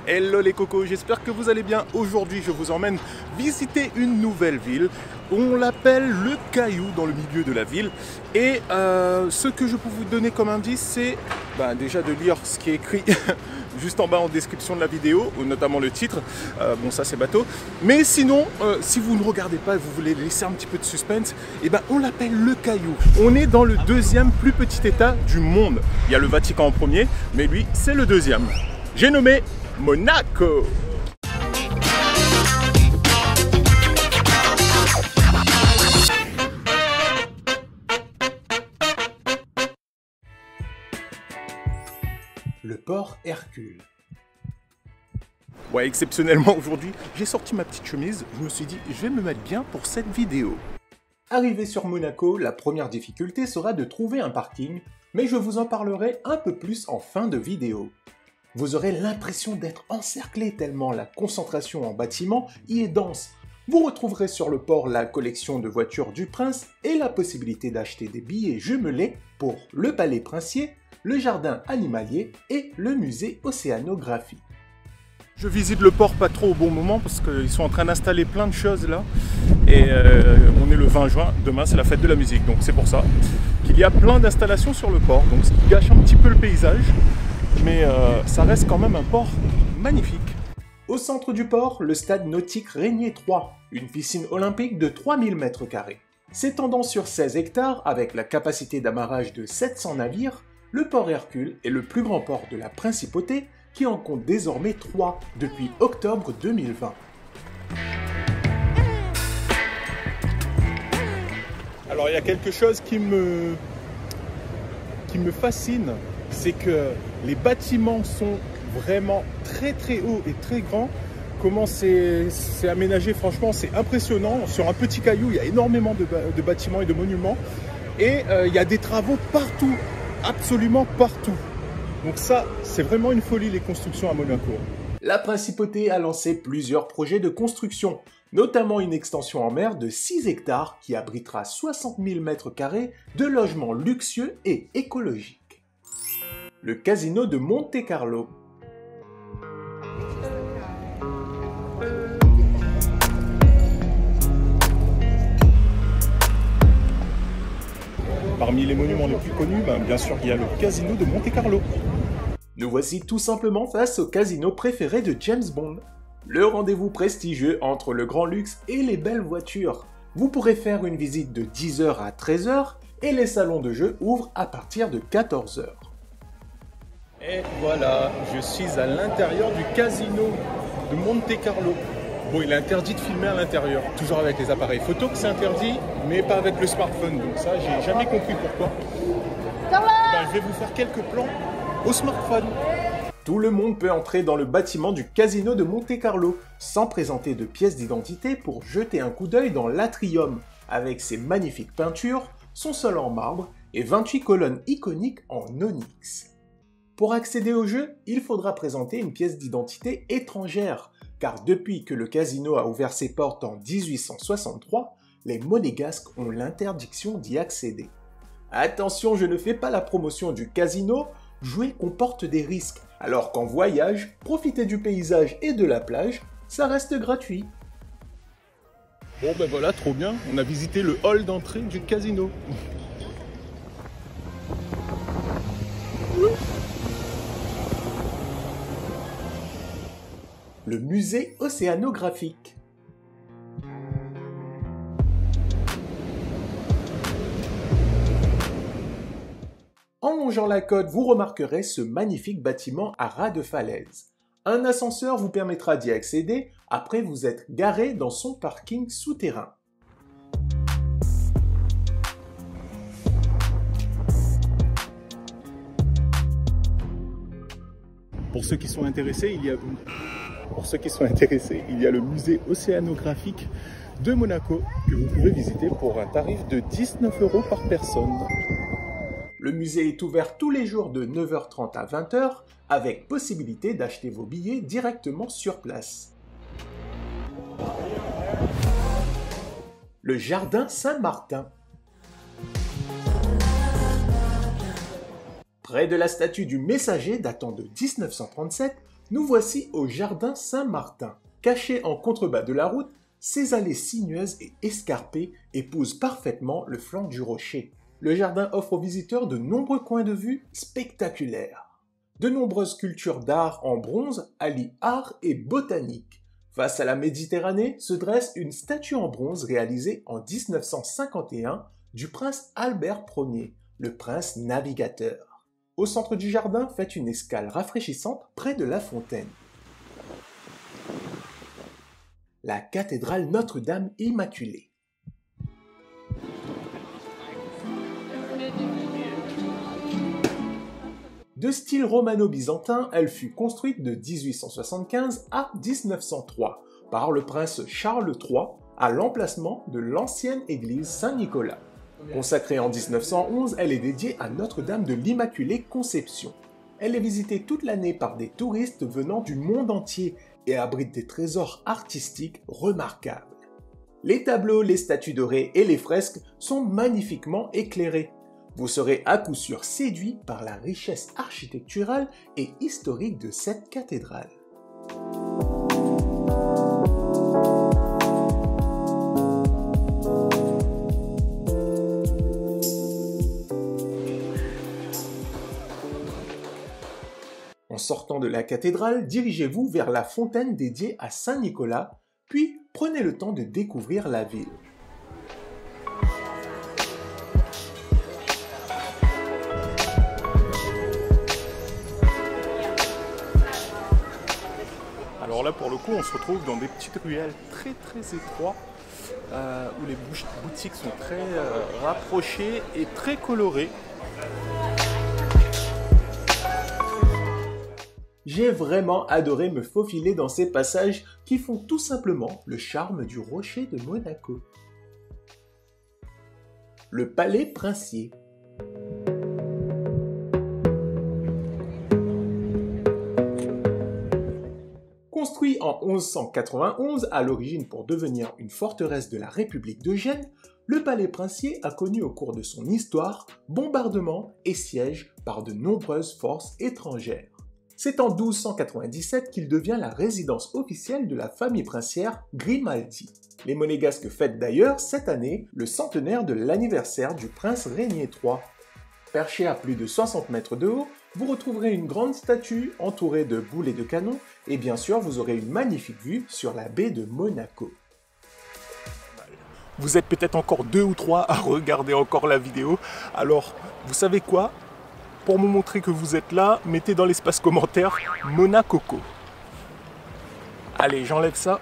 Hello les cocos, j'espère que vous allez bien. Aujourd'hui, je vous emmène visiter une nouvelle ville. On l'appelle le Caillou dans le milieu de la ville. Et ce que je peux vous donner comme indice, c'est déjà de lire ce qui est écrit juste en bas en description de la vidéo, notamment le titre. Bon, ça c'est bateau. Mais sinon, si vous ne regardez pas et vous voulez laisser un petit peu de suspense, on l'appelle le Caillou. On est dans le deuxième plus petit état du monde. Il y a le Vatican en premier, mais lui, c'est le deuxième. J'ai nommé Monaco. Le port Hercule. Ouais, exceptionnellement aujourd'hui, j'ai sorti ma petite chemise. Je me suis dit, je vais me mettre bien pour cette vidéo. Arrivé sur Monaco, la première difficulté sera de trouver un parking, mais je vous en parlerai un peu plus en fin de vidéo. Vous aurez l'impression d'être encerclé tellement la concentration en bâtiment y est dense. Vous retrouverez sur le port la collection de voitures du prince et la possibilité d'acheter des billets jumelés pour le palais princier, le jardin animalier et le musée océanographique. Je visite le port pas trop au bon moment parce qu'ils sont en train d'installer plein de choses là. Et on est le 20 juin, demain c'est la fête de la musique, donc c'est pour ça qu'il y a plein d'installations sur le port, donc ce qui gâche un petit peu le paysage. Mais ça reste quand même un port magnifique. Au centre du port, le stade nautique Régnier 3, une piscine olympique de 3000 m². S'étendant sur 16 hectares avec la capacité d'amarrage de 700 navires, le port Hercule est le plus grand port de la principauté qui en compte désormais 3 depuis octobre 2020. Alors il y a quelque chose qui me fascine, c'est que les bâtiments sont vraiment très hauts et très grands. Comment c'est aménagé, franchement c'est impressionnant. Sur un petit caillou, il y a énormément de bâtiments et de monuments. Et il y a des travaux partout, absolument partout. Donc ça, c'est vraiment une folie les constructions à Monaco. La principauté a lancé plusieurs projets de construction, notamment une extension en mer de 6 hectares qui abritera 60 000 m² de logements luxueux et écologiques. Le casino de Monte-Carlo. Parmi les monuments les plus connus, bien sûr, il y a le casino de Monte-Carlo. Nous voici tout simplement face au casino préféré de James Bond. Le rendez-vous prestigieux entre le grand luxe et les belles voitures. Vous pourrez faire une visite de 10h à 13h et les salons de jeu ouvrent à partir de 14h. Et voilà, je suis à l'intérieur du casino de Monte-Carlo. Bon, il est interdit de filmer à l'intérieur, toujours avec les appareils photo que c'est interdit, mais pas avec le smartphone. Donc ça, j'ai jamais compris pourquoi. Je vais vous faire quelques plans au smartphone. Tout le monde peut entrer dans le bâtiment du casino de Monte-Carlo, sans présenter de pièce d'identité pour jeter un coup d'œil dans l'atrium, avec ses magnifiques peintures, son sol en marbre et 28 colonnes iconiques en onyx. Pour accéder au jeu, il faudra présenter une pièce d'identité étrangère, car depuis que le casino a ouvert ses portes en 1863, les monégasques ont l'interdiction d'y accéder. Attention, je ne fais pas la promotion du casino, jouer comporte des risques, alors qu'en voyage, profiter du paysage et de la plage, ça reste gratuit. Bon voilà, trop bien, on a visité le hall d'entrée du casino. Le musée océanographique. En longeant la côte, vous remarquerez ce magnifique bâtiment à ras de falaise. Un ascenseur vous permettra d'y accéder après vous être garé dans son parking souterrain. Pour ceux qui sont intéressés, il y a le musée océanographique de Monaco que vous pouvez visiter pour un tarif de 19 € par personne. Le musée est ouvert tous les jours de 9h30 à 20h avec possibilité d'acheter vos billets directement sur place. Le jardin Saint-Martin. Près de la statue du messager datant de 1937, Nous voici au jardin Saint-Martin. Caché en contrebas de la route, ses allées sinueuses et escarpées épousent parfaitement le flanc du rocher. Le jardin offre aux visiteurs de nombreux coins de vue spectaculaires. De nombreuses sculptures d'art en bronze allient art et botanique. Face à la Méditerranée se dresse une statue en bronze réalisée en 1951 du prince Albert Ier, le prince navigateur. Au centre du jardin, faites une escale rafraîchissante près de la fontaine. La cathédrale Notre-Dame Immaculée. De style romano-byzantin, elle fut construite de 1875 à 1903 par le prince Charles III à l'emplacement de l'ancienne église Saint-Nicolas. Consacrée en 1911, elle est dédiée à Notre-Dame de l'Immaculée Conception. Elle est visitée toute l'année par des touristes venant du monde entier et abrite des trésors artistiques remarquables. Les tableaux, les statues dorées et les fresques sont magnifiquement éclairés. Vous serez à coup sûr séduit par la richesse architecturale et historique de cette cathédrale. En sortant de la cathédrale, dirigez-vous vers la fontaine dédiée à Saint-Nicolas, puis prenez le temps de découvrir la ville. Alors là, pour le coup, on se retrouve dans des petites ruelles très étroites où les boutiques sont très rapprochées et très colorées. J'ai vraiment adoré me faufiler dans ces passages qui font tout simplement le charme du rocher de Monaco. Le palais princier. Construit en 1191 à l'origine pour devenir une forteresse de la République de Gênes, le palais princier a connu au cours de son histoire bombardements et sièges par de nombreuses forces étrangères. C'est en 1297 qu'il devient la résidence officielle de la famille princière Grimaldi. Les Monégasques fêtent d'ailleurs cette année le centenaire de l'anniversaire du prince Régnier III. Perché à plus de 60 mètres de haut, vous retrouverez une grande statue entourée de boulets de canon et bien sûr vous aurez une magnifique vue sur la baie de Monaco. Vous êtes peut-être encore 2 ou 3 à regarder encore la vidéo, alors vous savez quoi? Pour me montrer que vous êtes là, mettez dans l'espace commentaire Monacoco. Allez, j'enlève ça.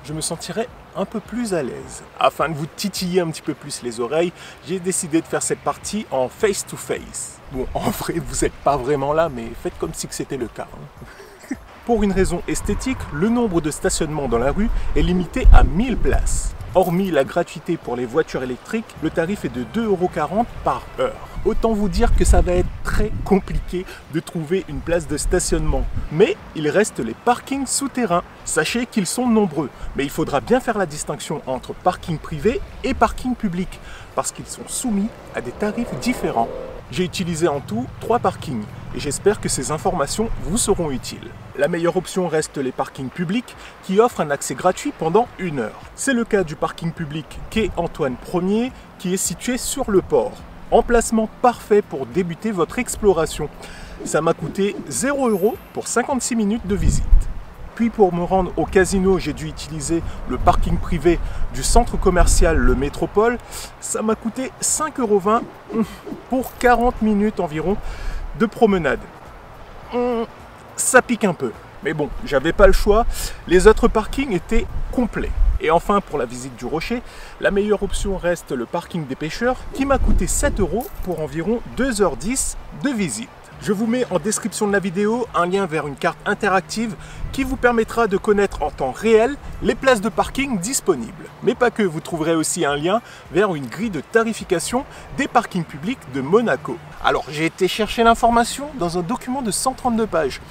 Je me sentirai un peu plus à l'aise. Afin de vous titiller un petit peu plus les oreilles, j'ai décidé de faire cette partie en face-to-face. Bon, en vrai, vous n'êtes pas vraiment là, mais faites comme si c'était le cas. Pour une raison esthétique, le nombre de stationnements dans la rue est limité à 1000 places. Hormis la gratuité pour les voitures électriques, le tarif est de 2,40 € par heure. Autant vous dire que ça va être très compliqué de trouver une place de stationnement. Mais il reste les parkings souterrains. Sachez qu'ils sont nombreux, mais il faudra bien faire la distinction entre parking privé et parking public, parce qu'ils sont soumis à des tarifs différents. J'ai utilisé en tout 3 parkings et j'espère que ces informations vous seront utiles. La meilleure option reste les parkings publics qui offrent un accès gratuit pendant 1 heure. C'est le cas du parking public quai Antoine Ier qui est situé sur le port. Emplacement parfait pour débuter votre exploration. Ça m'a coûté 0 € pour 56 minutes de visite. Puis pour me rendre au casino, j'ai dû utiliser le parking privé du centre commercial Le Métropole. Ça m'a coûté 5,20 € pour 40 minutes environ de promenade. Ça pique un peu. Mais bon, j'avais pas le choix. Les autres parkings étaient complets. Et enfin, pour la visite du rocher, la meilleure option reste le parking des pêcheurs qui m'a coûté 7 € pour environ 2h10 de visite. Je vous mets en description de la vidéo un lien vers une carte interactive qui vous permettra de connaître en temps réel les places de parking disponibles. Mais pas que, vous trouverez aussi un lien vers une grille de tarification des parkings publics de Monaco. Alors j'ai été chercher l'information dans un document de 132 pages.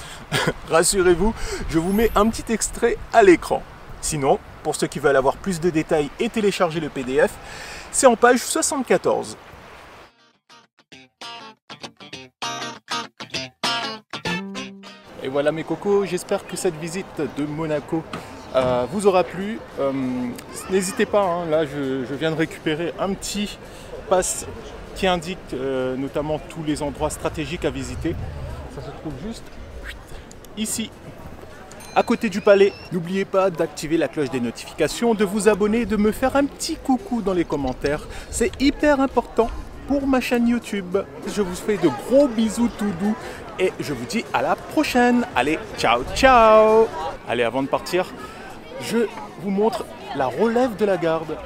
Rassurez-vous, je vous mets un petit extrait à l'écran. Sinon, pour ceux qui veulent avoir plus de détails et télécharger le PDF, c'est en page 74. voilà mes cocos, j'espère que cette visite de Monaco vous aura plu. N'hésitez pas, hein, là je viens de récupérer un petit pass qui indique notamment tous les endroits stratégiques à visiter. Ça se trouve juste ici, à côté du palais. N'oubliez pas d'activer la cloche des notifications, de vous abonner, de me faire un petit coucou dans les commentaires. C'est hyper important pour ma chaîne YouTube. Je vous fais de gros bisous tout doux et je vous dis à la prochaine. Allez, ciao ciao. Allez, avant de partir, je vous montre la relève de la garde.